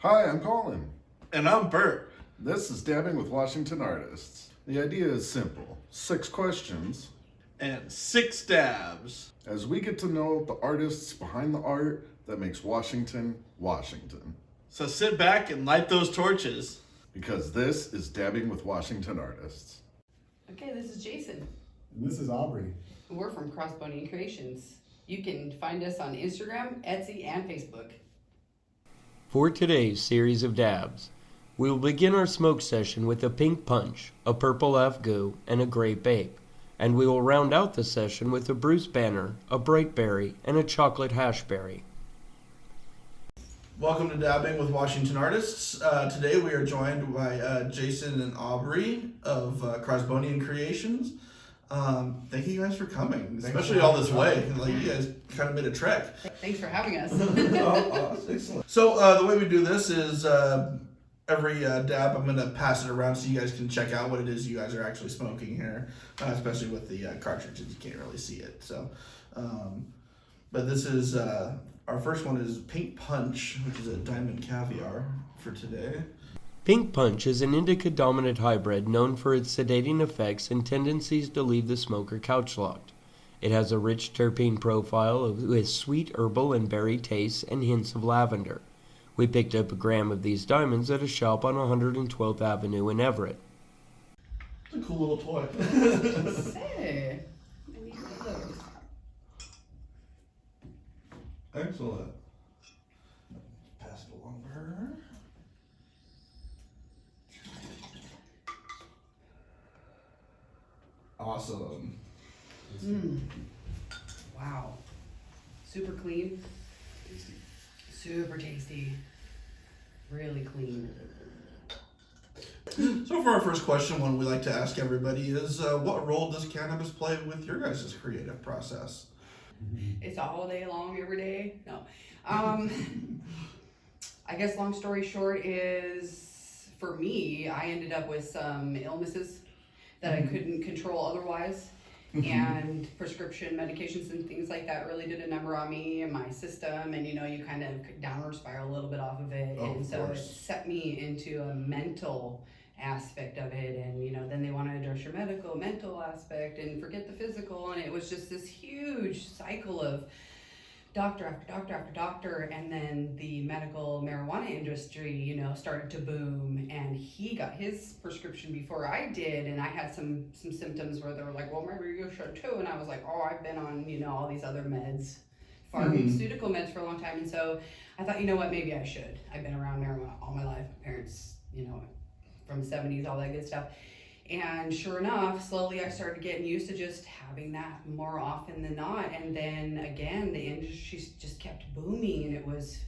Hi, I'm Colin. And I'm Bert. This is Dabbing with Washington Artists. The idea is simple. 6 questions. And 6 dabs. As we get to know the artists behind the art that makes Washington, Washington. So sit back and light those torches. Because this is Dabbing with Washington Artists. Okay, this is Jason. And this is Aubrey. We're from Crosbonian Kreations. You can find us on Instagram, Etsy, and Facebook. For today's series of dabs, we will begin our smoke session with a pink punch, a purple AFGU, and a Grape Ape, and we will round out the session with a Bruce Banner, a Brightberry, and a chocolate hashberry. Welcome to Dabbing with Washington Artists. Today we are joined by Jason and Aubrey of Crosbonian Kreations. Thank you guys for coming, especially all this way. Like, you guys kind of made a trek. Thanks for having us. Excellent. So the way we do this is every dab, I'm going to pass it around so you guys can check out what it is you guys are actually smoking here, especially with the cartridges. You can't really see it. So, but this is our first one is Pink Punch, which is a diamond caviar for today. Pink Punch is an indica-dominant hybrid known for its sedating effects and tendencies to leave the smoker couch-locked. It has a rich terpene profile with sweet herbal and berry tastes and hints of lavender. We picked up a gram of these diamonds at a shop on 112th Avenue in Everett. It's a cool little toy. Say, I need one of those. Excellent. Pass it along to her. Awesome. Wow. Super clean. Super tasty. Really clean. So for our first question, one we like to ask everybody is, what role does cannabis play with your guys' creative process? It's all day long, every day. No. I guess long story short is, for me, I ended up with some illnesses that I couldn't control otherwise. And prescription medications and things like that really did a number on me and my system. And, you know, you kind of downward spiral a little bit off of it. Oh, and of so course. it set me into a mental aspect of it. And, you know, then they want to address your mental aspect and forget the physical. And it was just this huge cycle of doctor after doctor after doctor, and then the medical marijuana industry, you know, started to boom, and he got his prescription before I did, and I had some symptoms where they were like, well, maybe you should too, and I was like, oh, I've been on, you know, all these other meds, pharmaceutical meds for a long time, and so I thought, you know what, maybe I should. I've been around marijuana all my life, my parents, you know, from the 70s, all that good stuff. And sure enough, slowly I started getting used to just having that more often than not. And then again, the industry just kept booming, and it was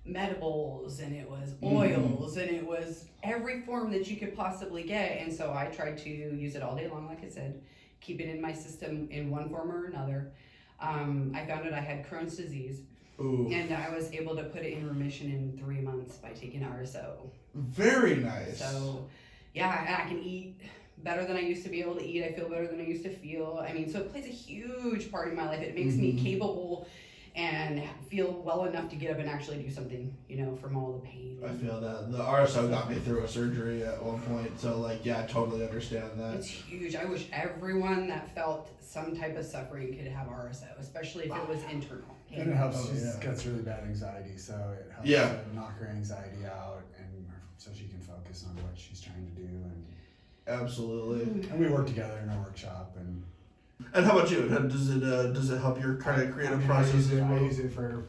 medibles, and it was oils, and it was every form that you could possibly get. And so I tried to use it all day long, like I said, keep it in my system in one form or another. I found out I had Crohn's disease. Ooh. And I was able to put it in remission in 3 months by taking RSO. Very nice. So yeah, and I can eat better than I used to be able to eat. I feel better than I used to feel. I mean, so it plays a huge part in my life. It makes me capable and feel well enough to get up and actually do something, you know, from all the pain. I feel that. The RSO got me through a surgery at one point, so like, yeah, I totally understand that. It's huge. I wish everyone that felt some type of suffering could have RSO, especially if it was internal. And it helps. She's got really bad anxiety, so it helps to knock her anxiety out, and so she can focus on what she's trying to do. Absolutely. And we work together in our workshop. And how about you? Does it help your kind of creative process? I use it for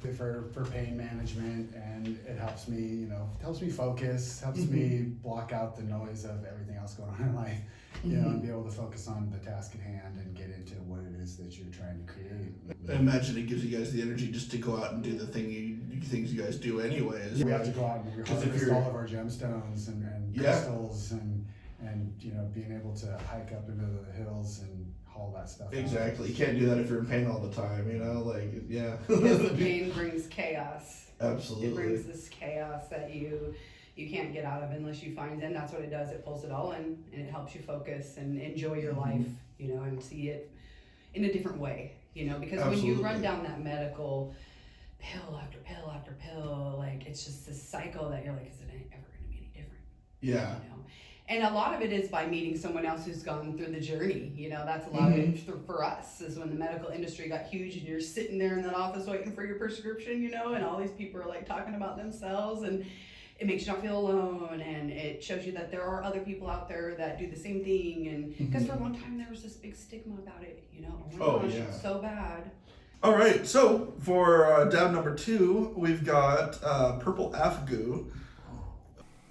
pain management, and it helps me, you know, focus, helps me block out the noise of everything else going on in life, you know, and be able to focus on the task at hand and get into what it is that you're trying to create. I imagine it gives you guys the energy just to go out and do the things you guys do anyways. We have to go out and harvest all of our gemstones and crystals and you know, being able to hike up into the hills and haul that stuff Exactly. You can't do that if you're in pain all the time, you know, like, yeah. Because the pain brings chaos. Absolutely. It brings this chaos that you can't get out of unless you find it, and that's what it does. It pulls it all in, and it helps you focus and enjoy your life, you know, and see it in a different way, you know, because when you run down that medical pill after pill after pill. Like, it's just this cycle that you're like, is it ever going to be any different? Yeah. You know? And a lot of it is by meeting someone else who's gone through the journey. You know, that's a lot of it for us, is when the medical industry got huge and you're sitting there in that office waiting for your prescription, you know, and all these people are like talking about themselves, and it makes you not feel alone, and it shows you that there are other people out there that do the same thing. And because for a long time there was this big stigma about it, you know, oh my gosh, yeah. it's so bad. All right, so for dab number 2, we've got Purple AFGU.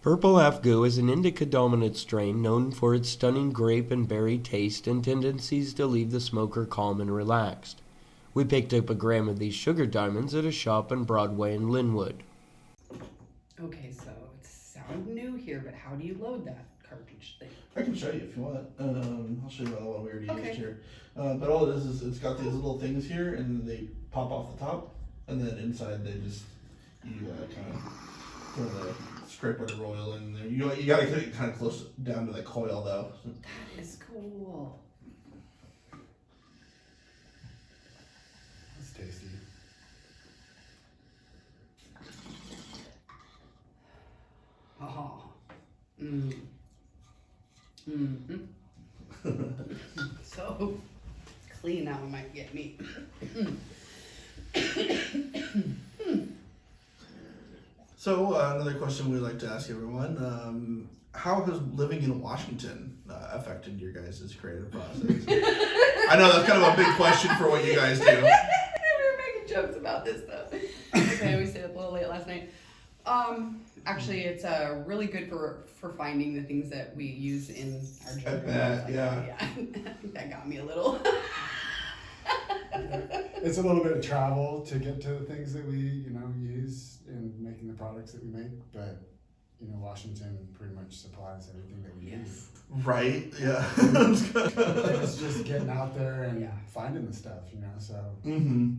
Purple AFGU is an indica dominant strain known for its stunning grape and berry taste and tendencies to leave the smoker calm and relaxed. We picked up a gram of these sugar diamonds at a shop on Broadway in Linwood. Okay, so it sounds new here, but how do you load that cartridge thing? I can show you if you want. I'll show you the one we already Okay. used here. But all it is it's got these little things here, and they pop off the top, and then inside they just, you kind of throw the scrape butter oil in there. You gotta get it kind of close down to the coil though. That is cool. It's tasty. Oh. So clean, that one might get me. So another question we'd like to ask everyone: how has living in Washington affected your guys' creative process? I know that's kind of a big question for what you guys do. We were making jokes about this though. Okay, we stayed up a little late last night. Actually, it's really good for finding the things that we use in our I journal. bet, yeah. Yeah, I think that got me a little. It's a little bit of travel to get to the things that we, use in making the products that we make, but, Washington pretty much supplies everything that we use. Right? Yeah. It's just getting out there and finding the stuff, so. Mm-hmm.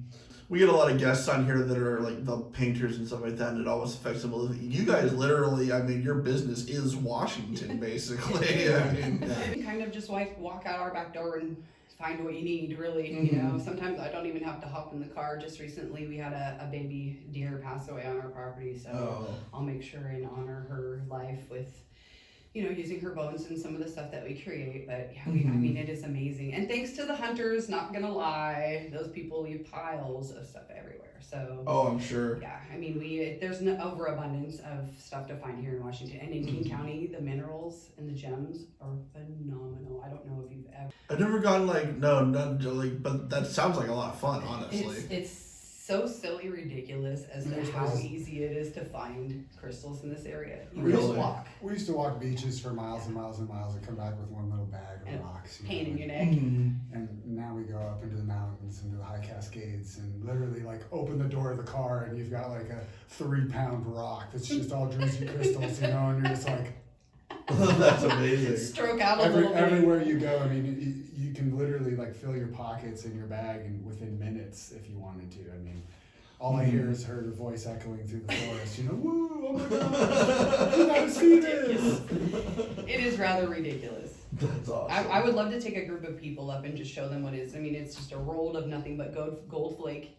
We get a lot of guests on here that are like the painters and stuff like that, and it always affects them. You guys literally, I mean, your business is Washington, basically. I mean, You kind of just like walk out our back door and find what you need, really. Sometimes I don't even have to hop in the car. Just recently we had a baby deer pass away on our property, so I'll make sure and honor her life with using her bones and some of the stuff that we create. But yeah, I mean, it is amazing. And thanks to the hunters, not gonna lie, those people leave piles of stuff everywhere. So I'm sure. yeah, I mean, there's an overabundance of stuff to find here in Washington. And in King County, the minerals and the gems are phenomenal. I don't know if you've ever. I've never gone but that sounds like a lot of fun, honestly. It's so silly ridiculous as to how easy it is to find crystals in this area. You Really? just walk. We used to walk beaches for miles and miles and miles and come back with one little bag And of rocks. Pain in your neck. And now we go up into the mountains, into the high Cascades, and literally open the door of the car and you've got a 3-pound rock that's just all druzy crystals, and you're just like. That's amazing. Stroke out a little bit. Everywhere you go, I mean, you can literally fill your pockets in your bag and within minutes if you wanted to. I mean, all I hear is her voice echoing through the forest. Woo! Oh my God! You gotta see this. It is rather ridiculous. That's awesome. I would love to take a group of people up and just show them what it is. I mean, it's just a roll of nothing but gold flake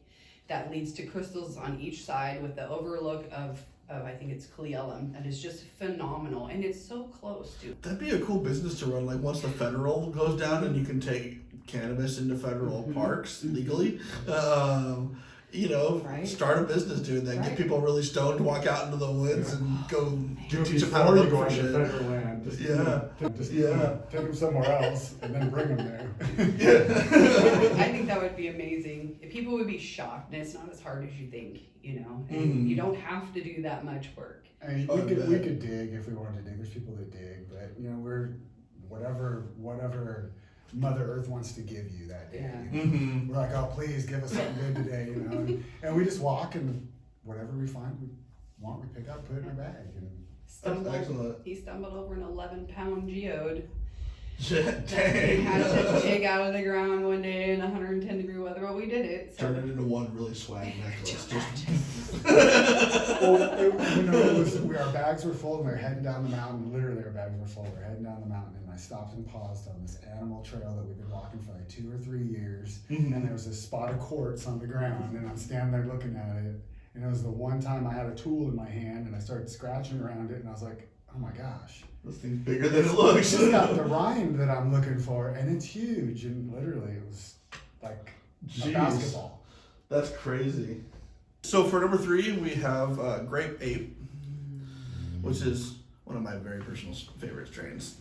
that leads to crystals on each side with the overlook of I think it's Cleellum, and it's just phenomenal, and it's so close to. That'd be a cool business to run. Once the federal goes down and you can take cannabis into federal parks legally, Right. start a business doing that. Right. Get people really stoned, walk out into the woods, and go Do it teach them how to before you look go for into shit. federal land. Just take them somewhere else and then bring them there. I think that would be amazing. People would be shocked, and it's not as hard as you think, and you don't have to do that much work. I mean, we could dig if we wanted to dig. There's people that dig, but we're whatever Mother Earth wants to give you that day. Yeah. We're like, oh, please give us something good today, and we just walk and whatever we find we want, we pick up, put it in our bag. And That's excellent. He stumbled over an 11-pound geode. Dang. He had to dig out of the ground one day in 110-degree weather, but we did it. So. Turn it into one really swag necklace. Our bags were full and we were heading down the mountain. Literally, our bags were full. We were heading down the mountain, and I stopped and paused on this animal trail that we've been walking for like 2 or 3 years. Mhm. And there was this spot of quartz on the ground, and I'm standing there looking at it. And it was the one time I had a tool in my hand, and I started scratching around it, and I was like, oh my gosh. This thing's bigger than it looks. It's got the rind that I'm looking for, and it's huge. And literally, it was like a Jeez. basketball. That's crazy. So for number 3, we have Grape Ape, which is one of my very personal favorite strains.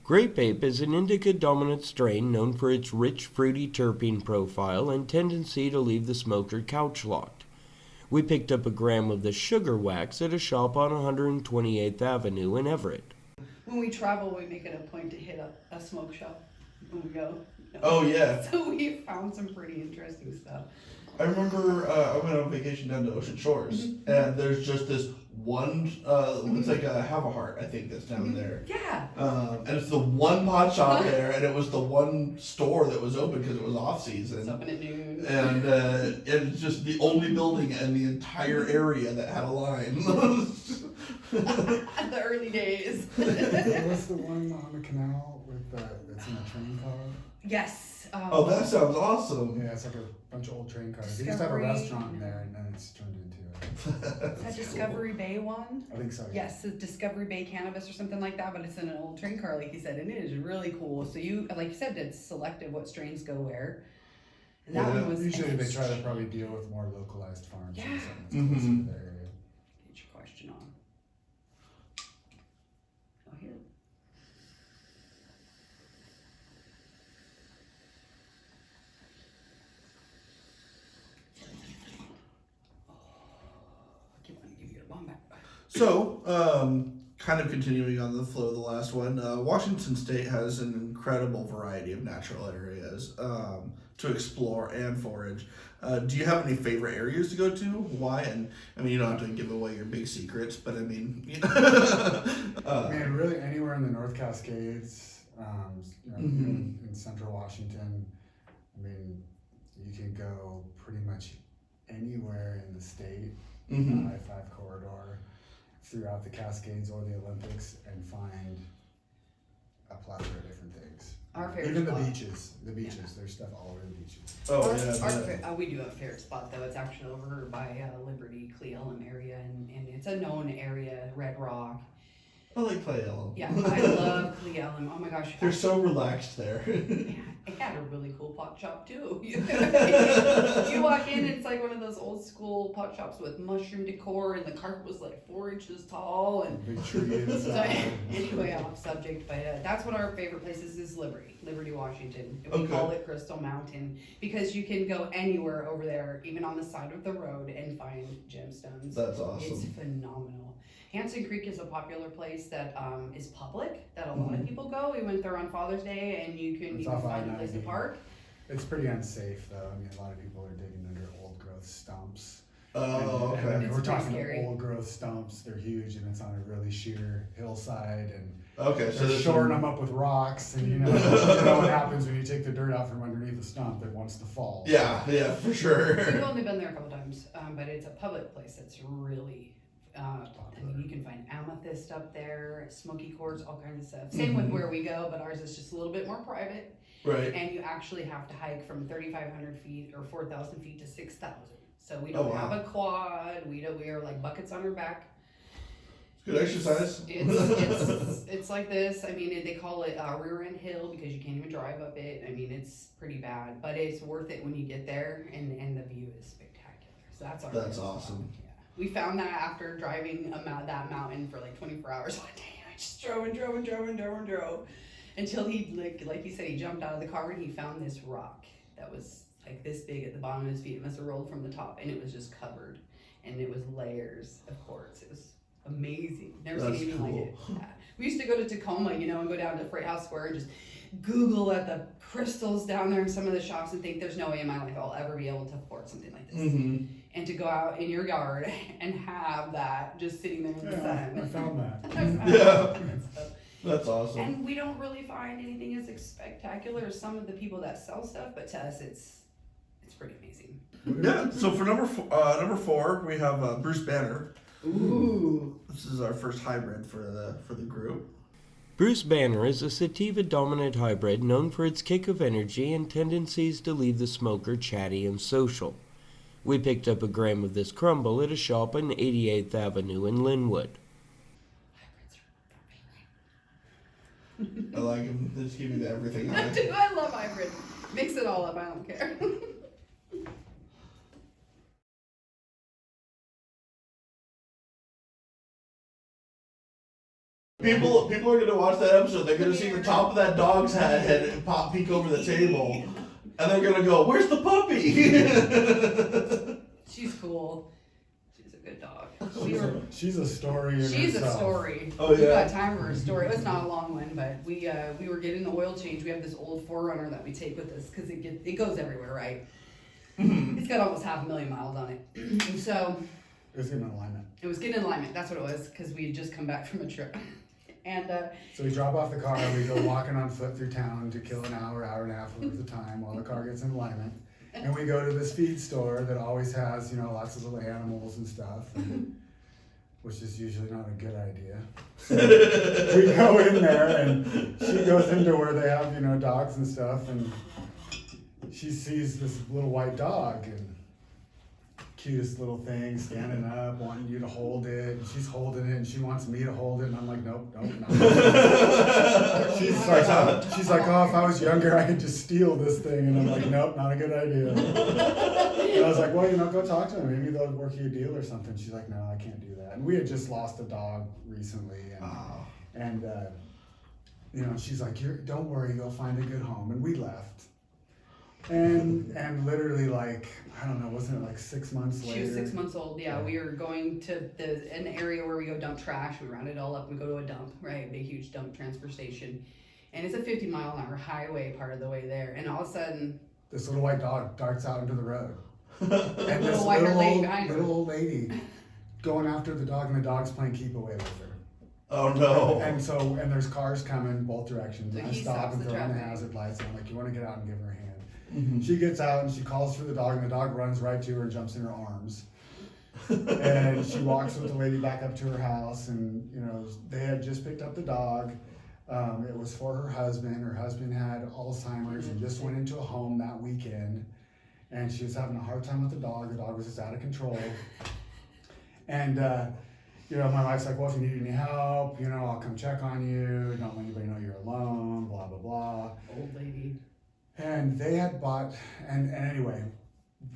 Grape Ape is an indica-dominant strain known for its rich, fruity terpene profile and tendency to leave the smoker couch-locked. We picked up a gram of the sugar wax at a shop on 128th Avenue in Everett. When we travel, we make it a point to hit a smoke shop when we go. Oh, yeah. So we found some pretty interesting stuff. I remember I went on vacation down to Ocean Shores, and there's just this one, it's like a Have a Heart, I think, that's down there. Yeah. And it's the one pot shop there, and it was the one store that was open because it was off season. It's open at noon. And it's just the only building in the entire area that had a line. The early days. What's the one on the canal with that's in a train car? Yes. Oh, that sounds awesome. Yeah, it's like a bunch of old train cars. They used to have a Discovery. restaurant there, and then it's turned into Is that Discovery Bay one? I think so. Yeah. Yes, the Discovery Bay Cannabis or something like that, but it's in an old train car, like you said, and it is really cool. So you, like you said, it's selective what strains go where. And that one was Usually they try to probably deal with more localized farms. Yeah. And something that's closer to their area. Get your question on. Oh, here. I keep wanting to give you a bomb back. So, kind of continuing on the flow of the last one, Washington State has an incredible variety of natural areas to explore and forage. Do you have any favorite areas to go to? Why? And I mean, you don't have to give away your big secrets, but I mean, Man, really anywhere in the North Cascades, even in central Washington. I mean, you can go pretty much anywhere in the state, I-5 corridor, throughout the Cascades or the Olympics, and find a plethora of different things. Our favorite Even spot. the beaches, there's stuff all over the beaches. oh We do have a favorite spot though. It's actually over by Liberty, Cle Elum area, and it's a known area, Red Rock. I like Clay Elum. Yeah, I love Cle Elum. Oh my gosh. They're so relaxed there. It had a really cool pot shop too. You walk in and it's like one of those old school pot shops with mushroom decor, and the carpet was like 4 inches tall, and Big tree so inside. anyway, off subject, but that's what our favorite place is Liberty, Washington. And we Okay. call it Crystal Mountain because you can go anywhere over there, even on the side of the road, and find gemstones. That's It's awesome. phenomenal. Hanson Creek is a popular place that is public, that a lot of people go. We went there on Father's Day, and you can It's even off find a place to I-90. park. It's pretty unsafe though. I mean, a lot of people are digging under old growth stumps. Oh, And okay. It's we're pretty talking scary. old growth stumps. They're huge, and it's on a really sheer hillside, and Okay, so they're there's shoring some- them up with rocks. And you know what happens when you take the dirt out from underneath the stump that wants to fall. Yeah, for We've sure. only been there a couple times, but it's a public place that's really, I mean, you can find amethyst up there, smoky quartz, all kinds of stuff. Same with where we go, but ours is just a little bit more private. Right. And you actually have to hike from 3,500 feet or 4,000 feet to 6,000. So we Oh, don't wow. have a quad. We are like buckets on our back. Good exercise. It's like this. I mean, they call it rear end hill because you can't even drive up it. I mean, it's pretty bad, but it's worth it when you get there, and the view is spectacular. So that's our. That's favorite spot. awesome. Yeah, we found that after driving that mountain for like 24 hours one day. I just drove until he like you said, he jumped out of the car and he found this rock that was like this big at the bottom of his feet. It must have rolled from the top, and it was just covered, and it was layers of quartz. It was amazing. Never That's seen anything like it. cool. Yeah. We used to go to Tacoma, and go down to Freight House Square and just Google at the crystals down there in some of the shops and think there's no way in my life I'll ever be able to afford something like this. Mm-hmm. And to go out in your yard and have that just sitting there in the Yeah, I sun. found that. Yeah. So, That's awesome. and we don't really find anything as spectacular as some of the people that sell stuff, but to us it's pretty amazing. Yeah. So for number four, we have Bruce Banner. Ooh. This is our first hybrid for the group. Bruce Banner is a sativa-dominant hybrid known for its kick of energy and tendencies to leave the smoker chatty and social. We picked up a gram of this crumble at a shop on 88th Avenue in Linwood. I like him. They just give me the everything. I do. I love hybrid. Mix it all up. I don't care. People are gonna watch that episode. They're gonna see the top of that dog's head and peek over the table, and they're gonna go, "Where's the puppy?" She's cool. She's a good dog. She's a story in She's herself. a story. Oh, We yeah. got time for a story. It was not a long one, but we were getting the oil change. We have this old 4Runner that we take with us because it goes everywhere, right? It's got almost 500,000 miles on it. And so It was in alignment. it was getting in alignment. That's what it was because we had just come back from a trip. And So we drop off the car, we go walking on foot through town to kill an hour and a half worth of time while the car gets in alignment. And we go to this feed store that always has, lots of little animals and stuff, which is usually not a good idea. So we go in there and she goes into where they have, dogs and stuff, and she sees this little white dog and cutest little thing standing up, wanting you to hold it. And she's holding it, and she wants me to hold it, and I'm like, nope, not. she's like, oh, if I was younger, I could just steal this thing, and I'm like, nope, not a good idea. And I was like, well, go talk to them. Maybe they'll work you a deal or something. She's like, no, I can't do that. And we had just lost a dog recently, and she's like, don't worry, you'll find a good home. And we left. And literally, like, I don't know, wasn't it like 6 months later? she was 6 months old. Yeah, we were going to an area where we go dump trash. We round it all up and go to a dump, right? A big, huge dump transfer station. And it's a 50-mile-an-hour highway part of the way there. And all of a sudden, this little white dog darts out into the road. And this Little white lady behind her. little old lady going after the dog, and the dog's playing keep away with her. Oh no! And there's cars coming both directions. So And I he stop stops and the throw on the traffic. hazard lights, and I'm like, you want to get out and give her a hand? Mhm. She gets out and she calls for the dog, and the dog runs right to her and jumps in her arms. And she walks with the lady back up to her house, and they had just picked up the dog. It was for her husband. Her husband had Alzheimer's and just went into a home that weekend, and she was having a hard time with the dog. The dog was just out of control. And my wife's like, well, if you need any help, I'll come check on you. Don't let anybody know you're alone, blah, blah, blah. old lady. And they had bought, and anyway,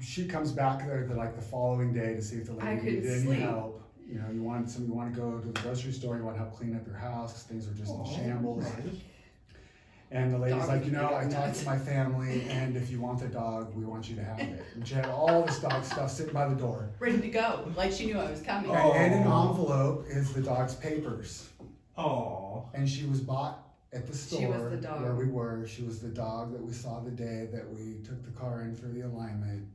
she comes back there the following day to see if the I lady couldn't needed any sleep. help. You want to go to the grocery store, you want help clean up your house, 'cause things are just in shambles. And the lady's Dog like, would be I going talked nuts. to my family, and if you want the dog, we want you to have it. And she had all this dog stuff sitting by the door. Ready to go. Like she knew I was coming. Oh. And in an envelope is the dog's papers. Oh. And she was bought at the She store was the dog. where we were. She was the dog that we saw the day that we took the car in for the alignment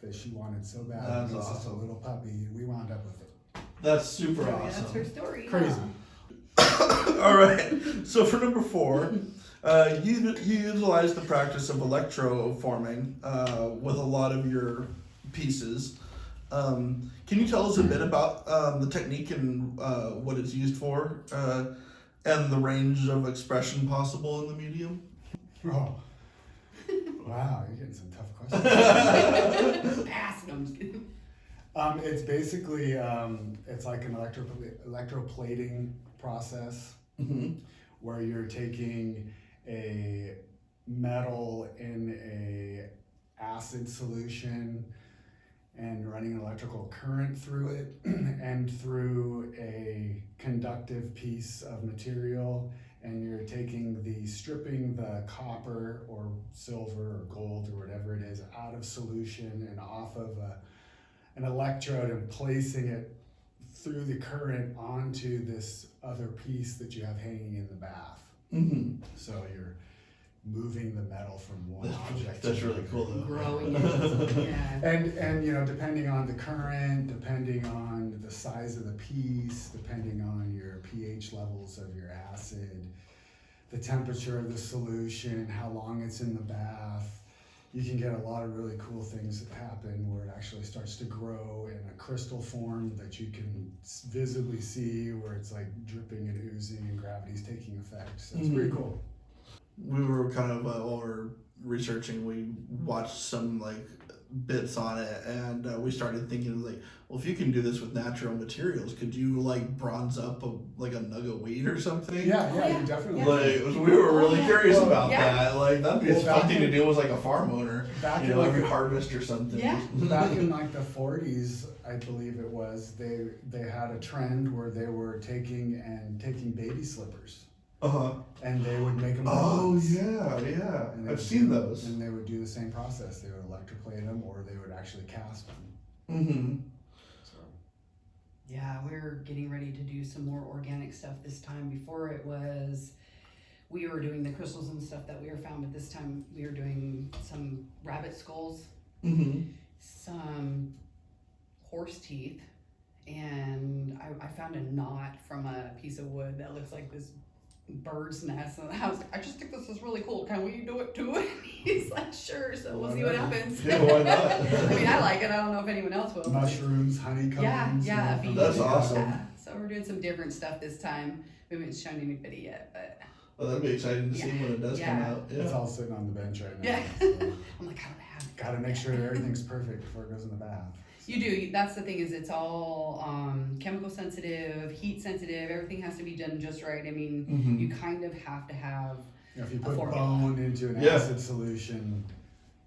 that she wanted so bad. That's It was just a awesome. little puppy. We wound up with it. That's super So, yeah, that's her awesome. story. Crazy. Huh? All right. So for number four, you utilize the practice of electroforming with a lot of your pieces. Can you tell us a bit about the technique and what it's used for, and the range of expression possible in the medium? Oh. Wow, you're getting some tough questions. Pass. No, I'm just kidding. It's basically, it's like an electroplating process Mm-hmm. where you're taking a metal in a acid solution and running an electrical current through it and through a conductive piece of material, and you're stripping the copper or silver or gold or whatever it is out of solution and off of an electrode and placing it through the current onto this other piece that you have hanging in the bath. Mm-hmm. So you're moving the metal from one object That's to really another. cool though. Growing it. Yeah. And depending on the current, depending on the size of the piece, depending on your pH levels of your acid, the temperature of the solution, how long it's in the bath, you can get a lot of really cool things that happen where it actually starts to grow in a crystal form that you can visibly see, where it's like dripping and oozing and gravity's taking effect. So it's pretty cool. We were kind of while we were researching, we watched some like bits on it, and we started thinking like, well, if you can do this with natural materials, could you like bronze up a nug of wheat or something? Yeah, you definitely. Like we were really curious about yeah. that. Like that'd be a fun thing to do as like a farm owner. Back You in know, like every the, harvest or something. Yeah. back in like the 40s, I believe it was, they had a trend where they were taking baby slippers. And they would make them bronze. yeah. And they I've would seen do- those. And they would do the same process. They would electroplate them, or they would actually cast them. Mm-hmm. So Yeah, we're getting ready to do some more organic stuff this time. Before it was, we were doing the crystals and stuff that we were found, but this time we were doing some rabbit skulls, Mm-hmm. some horse teeth, and I found a knot from a piece of wood that looks like this bird's nest, and I was like, I just think this is really cool. Can we do it too? And he's like, sure. So we'll see what happens. Yeah, why not? I mean, I like it. I don't know if anyone else will. mushrooms, honeycombs. Yeah, from bees. That's the- awesome. Yeah. So we're doing some different stuff this time. We haven't shown anybody yet, but Well, that'd be exciting to see when it does come Yeah. out. It's Yeah. all sitting on the bench right now. Yeah. So I'm like, I don't have it. gotta make sure everything's perfect before it goes in the bath. You do. That's the thing, is it's all chemical sensitive, heat sensitive. Everything has to be done just right. I mean, Mm-hmm. you kind of have to have. You know, if you A put formula. bone into an Yeah. acid solution,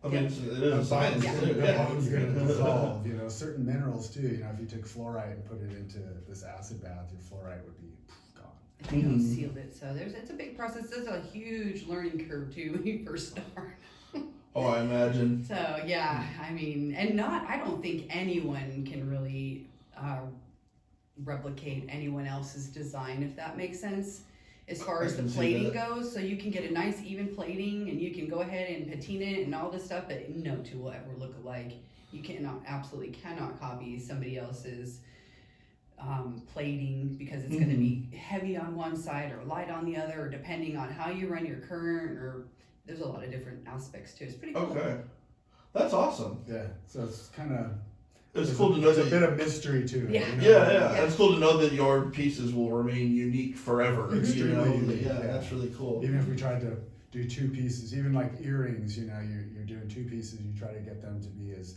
I mean, it is a science Yeah. too. the Yeah. bone's gonna dissolve. You know, certain minerals too. You know, if you took fluorite and put it into this acid bath, your fluorite would be gone. They don't Mhm. sealed it, so it's a big process. There's a huge learning curve too when you first start. Oh, I imagine. So yeah, I mean, I don't think anyone can really replicate anyone else's design, if that makes sense, as far I as the can see plating that. goes. So you can get a nice even plating, and you can go ahead and patina it and all this stuff, but no two will ever look alike. You absolutely cannot copy somebody else's plating, because it's going to be heavy on one side or light on the other, or depending on how you run your current, or there's a lot of different aspects to it. It's pretty cool. Okay. That's awesome. Yeah, so it's kind of It's cool to know there's a that. bit of mystery to it. Yeah. You know? Yeah. It's cool to know that your pieces will remain unique forever. Extremely You know? unique, Yeah, yeah. that's really cool. Even if we tried to do two pieces, even like earrings, you know, you're doing two pieces, you try to get them to be as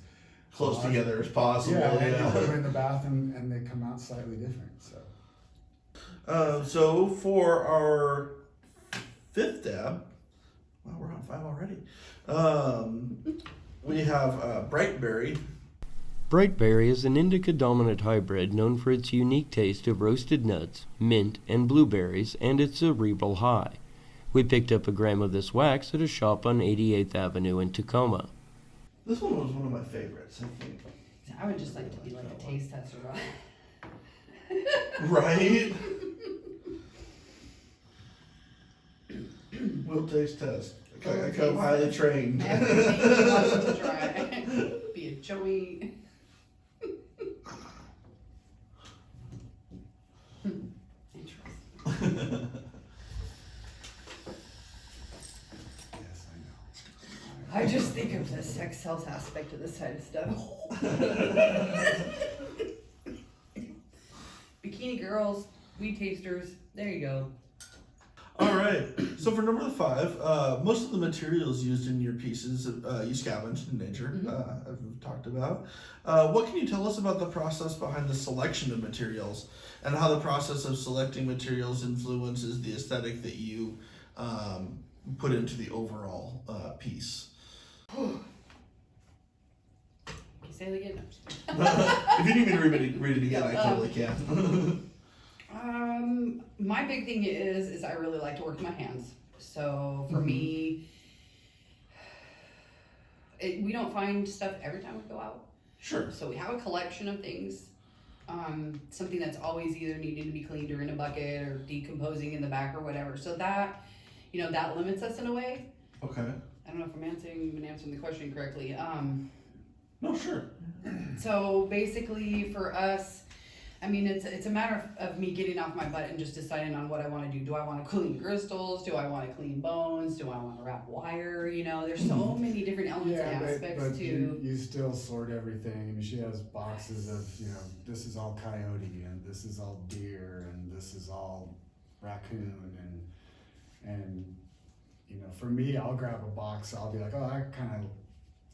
Close together as possible. yeah, and you put Yeah. them in the bath and they come out slightly different. So So for our fifth dab, wow, we're on 5 already. We have Brightberry. Brightberry is an indica dominant hybrid known for its unique taste of roasted nuts, mint, and blueberries, and its cerebral high. We picked up a gram of this wax at a shop on 88th Avenue in Tacoma. This one was one of my favorites, I think. I would just like to be like a taste tester. Right? We'll taste test. I come highly trained. Everything you want to try. Be a Joey. Interesting. yes, I know. I just think of the sex sells aspect of this kind of stuff. Bikini girls, weed tasters, there you go. All right. So for number 5, most of the materials used in your pieces you scavenged in nature, as we've talked about. What can you tell us about the process behind the selection of materials, and how the process of selecting materials influences the aesthetic that you put into the overall piece? Can you say it again? If you need me to read it again, I totally can. My big thing is I really like to work with my hands. So for me, we don't find stuff every time we go out. Sure. So we have a collection of things. Something that's always either needing to be cleaned or in a bucket or decomposing in the back or whatever. So that, that limits us in a way. Okay. I don't know if I'm answering the question correctly. No, sure. So basically for us, I mean, it's a matter of me getting off my butt and just deciding on what I want to do. Do I want to clean crystals? Do I want to clean bones? Do I want to wrap wire? You know, there's so many different elements and aspects but to. you still sort everything. I mean, she has boxes of, you know, this is all coyote and this is all deer and this is all raccoon and you know, for me, I'll grab a box. I'll be like, oh,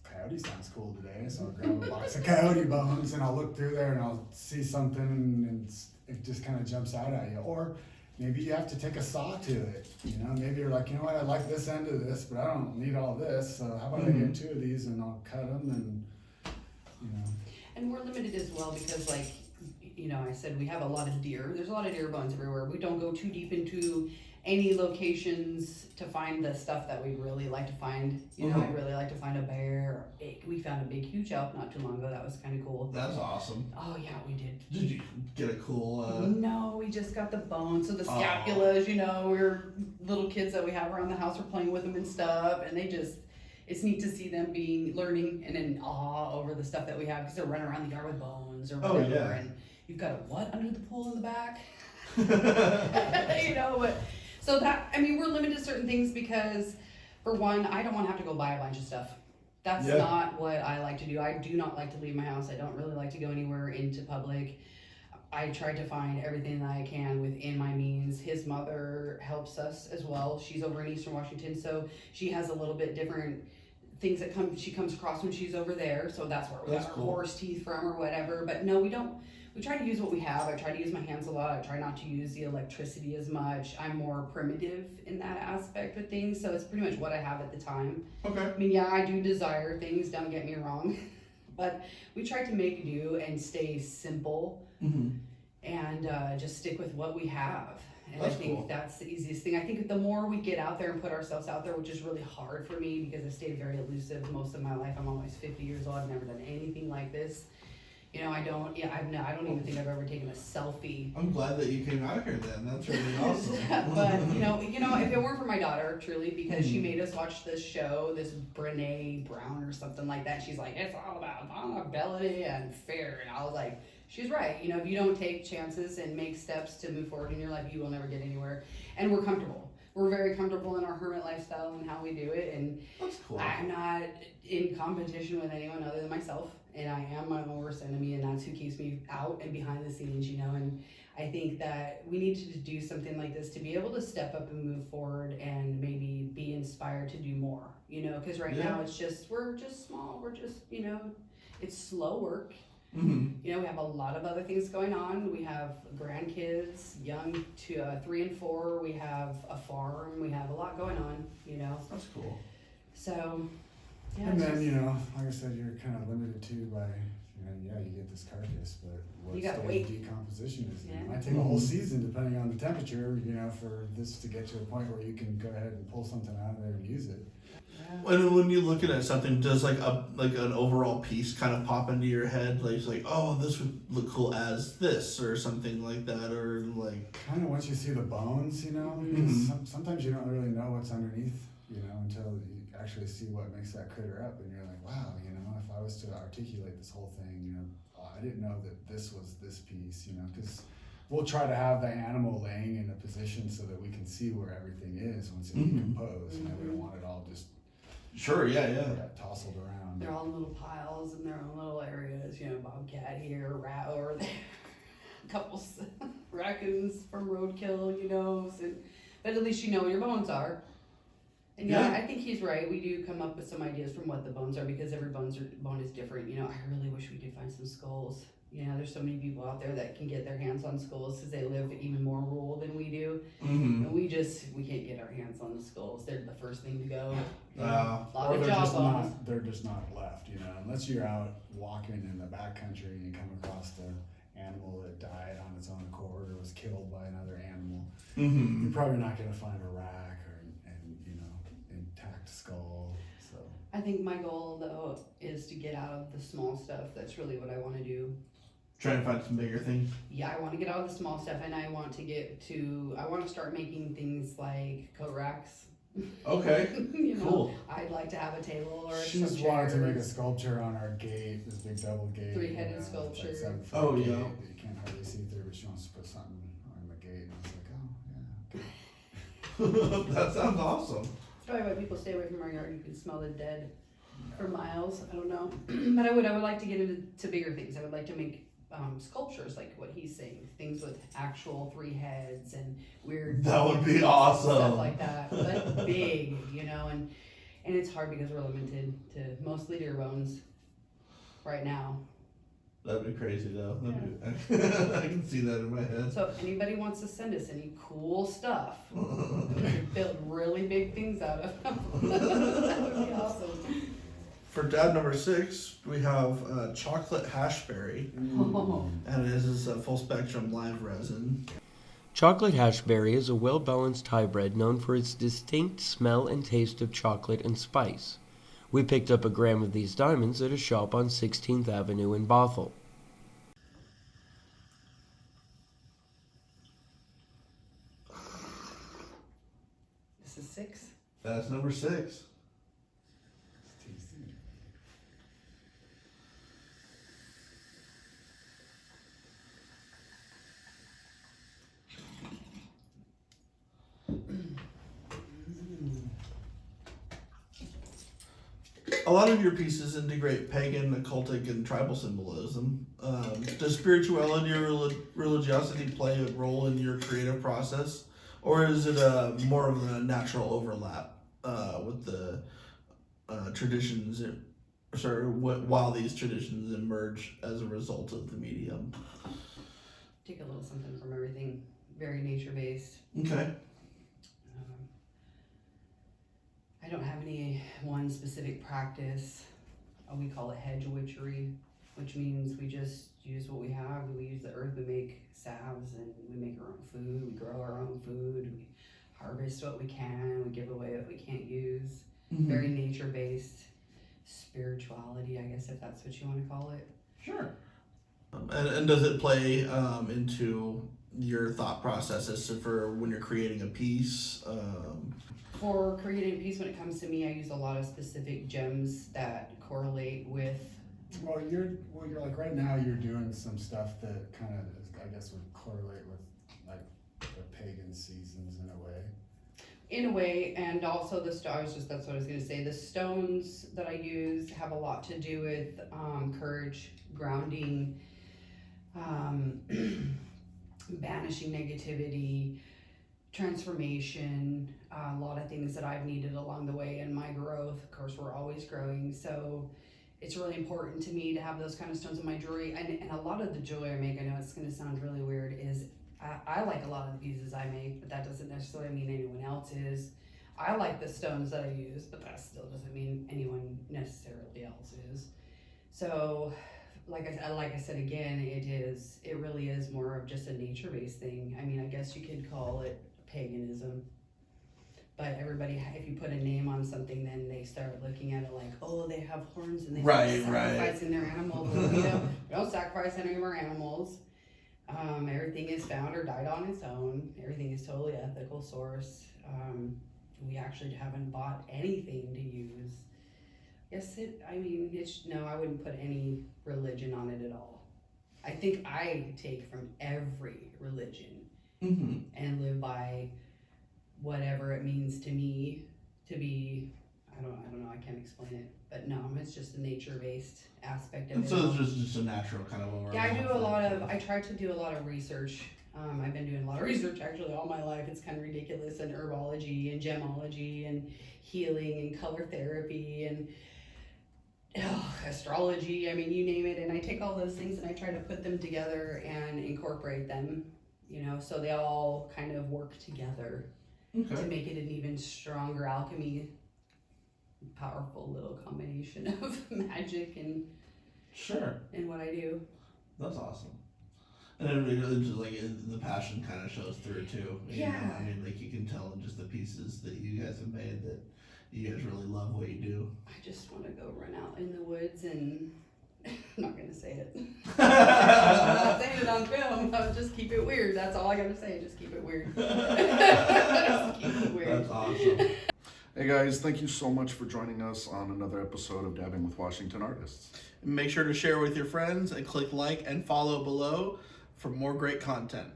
coyote sounds cool today, so I'll grab a box of coyote bones and I'll look through there and I'll see something and it just kind of jumps out at you. Or maybe you have to take a saw to it. You know, maybe you're like, you know what, I like this end of this, but I don't need all this. So how about I get 2 of these and I'll cut them and, you know. And we're limited as well because, like, you know, I said we have a lot of deer. There's a lot of deer bones everywhere. We don't go too deep into any locations to find the stuff that we really like to find. You know, I'd really like to find a bear or big. We found a big, huge elk not too long ago. That was kind of cool. That's awesome. Oh yeah, we did. Did you get a cool? No, we just got the bones. So the scapulas, you know, we're little kids that we have around the house. We're playing with them and stuff, and they just. It's neat to see them learning and in awe over the stuff that we have because they're running around the yard with bones or whatever. Oh, yeah. And you've got a what under the pool in the back? You know, but so that, I mean, we're limited to certain things because, for one, I don't want to have to go buy a bunch of stuff. That's not what I like to do. I do not like to leave my house. I don't really like to go anywhere into public. I try to find everything that I can within my means. His mother helps us as well. She's over in Eastern Washington, so she has a little bit different things that she comes across when she's over there. So that's where we got our horse teeth from or whatever. But no, we don't. We try to use what we have. I try to use my hands a lot. I try not to use the electricity as much. I'm more primitive in that aspect of things. So it's pretty much what I have at the time. Okay. I mean, yeah, I do desire things. Don't get me wrong. But we try to make do and stay simple and just stick with what we have. And I think that's the easiest thing. I think the more we get out there and put ourselves out there, which is really hard for me because I've stayed very elusive most of my life. I'm almost 50 years old. I've never done anything like this. You know, I don't even think I've ever taken a selfie. I'm glad that you came out here then. That's really awesome. But, you know, if it weren't for my daughter, truly, because she made us watch this show, this Brene Brown or something like that. She's like, it's all about vulnerability and fear. And I was like, she's right. You know, if you don't take chances and make steps to move forward in your life, you will never get anywhere. And we're comfortable. We're very comfortable in our hermit lifestyle and how we do it. And that's cool. I'm not in competition with anyone other than myself. And I am my own worst enemy, and that's who keeps me out and behind the scenes, you know. And I think that we need to do something like this to be able to step up and move forward and maybe be inspired to do more, you know. Because right now we're just small. We're just, you know, it's slow work. You know, we have a lot of other things going on. We have grandkids, young 3 and 4. We have a farm. We have a lot going on, you know. That's cool. So, yeah. And then, you know, like I said, you're kind of limited too by, you know, you get this carcass, but what You got stage weight. of decomposition is it? Yeah. It might take a whole season depending on the temperature, you know, for this to get to a point where you can go ahead and pull something out of there and use it. When you're looking at something, does like an overall piece kind of pop into your head? Like, it's like, oh, this would look cool as this or something like that, or like. Kind of once you see the bones, you know, because sometimes you don't really know what's underneath, you know, until you actually see what makes that critter up, and you're like, wow, you know, if I was to articulate this whole thing, you know, I didn't know that this was this piece, you know, because we'll try to have the animal laying in a position so that we can see where everything is once it decomposed. You know, we don't want it all just tousled around. They're all in little piles in their own little areas, you know, bobcat here, rat over there, a couple raccoons from roadkill, you know, so, but at least you know where your bones are. And I think he's right. We do come up with some ideas from what the bones are because every bone is different. You know, I really wish we could find some skulls. You know, there's so many people out there that can get their hands on skulls because they live even more rural than we do. And we can't get our hands on the skulls. They're the first thing to go. Or they're just not left, you know, unless you're out walking in the backcountry and you come across the animal that died on its own accord or was killed by another animal. You're probably not going to find a rack or you know, intact skull. So I think my goal though is to get out of the small stuff. That's really what I want to do. Try and find some bigger things. Yeah, I want to get out of the small stuff, and I want to start making things like coat racks, Okay. You know, Cool. I'd like to have a table or She's some wanted to make a chairs. sculpture on our gate, this big double gate. Three-headed it's sculpture. Like 7 foot Oh, gate yeah. that you can't hardly see through, but she wants to put something on the gate. And I was like, oh, yeah. Okay. That sounds awesome. That's probably why people stay away from our yard. You can smell the dead for miles. I don't know. But I would like to get into bigger things. I would like to make sculptures like what he's saying, things with actual 3 heads and weird. That would be awesome. Stuff like that, but big, you know, and it's hard because we're limited to mostly deer bones right now. That'd be crazy though. I can see that in my head. So if anybody wants to send us any cool stuff, we could build really big things out of them. That would be awesome. For dab number 6, we have chocolate hashberry, and it is a full spectrum live resin. Chocolate Hashberry is a well-balanced hybrid known for its distinct smell and taste of chocolate and spice. We picked up a gram of these diamonds at a shop on 16th Avenue in Bothell. This is 6. That's number 6. It's tasty. A lot of your pieces integrate pagan, occultic, and tribal symbolism. Does spirituality or religiosity play a role in your creative process, or is it more of a natural overlap with the traditions? While these traditions emerge as a result of the medium. Take a little something from everything. Very nature based. Okay. I don't have any one specific practice. We call it hedge witchery, which means we just use what we have. We use the earth, we make salves, and we make our own food. We grow our own food. We harvest what we can. We give away what we can't use. Mm-hmm. Very nature-based spirituality, I guess, if that's what you want to call it. Sure. And does it play into your thought processes for when you're creating a piece? For creating a piece, when it comes to me, I use a lot of specific gems that correlate with. Well, you're like right now you're doing some stuff that kind of, I guess, would correlate with like the pagan seasons in a way. In a way, and also that's what I was gonna say. The stones that I use have a lot to do with courage, grounding, banishing negativity, transformation, a lot of things that I've needed along the way in my growth. Of course, we're always growing, so it's really important to me to have those kind of stones in my jewelry. And a lot of the jewelry I make, I know it's gonna sound really weird, is I like a lot of the pieces I make, but that doesn't necessarily mean anyone else is. I like the stones that I use, but that still doesn't mean anyone necessarily else is. So, like I said again, it really is more of just a nature-based thing. I mean, I guess you could call it paganism. But everybody, if you put a name on something, then they start looking at it like, oh, they have horns and they start sacrificing their animals. Well, we don't sacrifice any of our animals. Everything is found or died on its own. Everything is totally ethical source. We actually haven't bought anything to use. I wouldn't put any religion on it at all. I think I take from every religion and live by whatever it means to me to be, I don't know, I can't explain it. But no, it's just a nature-based aspect of And it. so it's just a natural kind of overlap. Yeah, I try to do a lot of research. I've been doing a lot of research actually all my life. It's kind of ridiculous, and herbology and gemology and healing and color therapy and astrology. I mean, you name it. And I take all those things and I try to put them together and incorporate them, so they all kind of work together to make it an even stronger alchemy, powerful little combination of magic and what I do. That's awesome. And it's just like the passion kind of shows through too. You know? I mean, like you can tell in just the pieces that you guys have made that you guys really love what you do. I just want to go run out in the woods and I'm not going to say it. I'm not saying it on film. I'll just keep it weird. That's all I got to say. Just keep it weird. Just keep it weird. That's awesome. Hey guys, thank you so much for joining us on another episode of Dabbing with Washington Artists. Make sure to share with your friends and click like and follow below for more great content.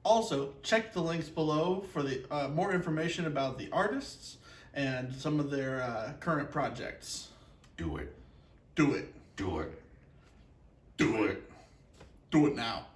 Also, check the links below for the more information about the artists and some of their current projects. Do it. Do it. Do it. Do it. Do it now.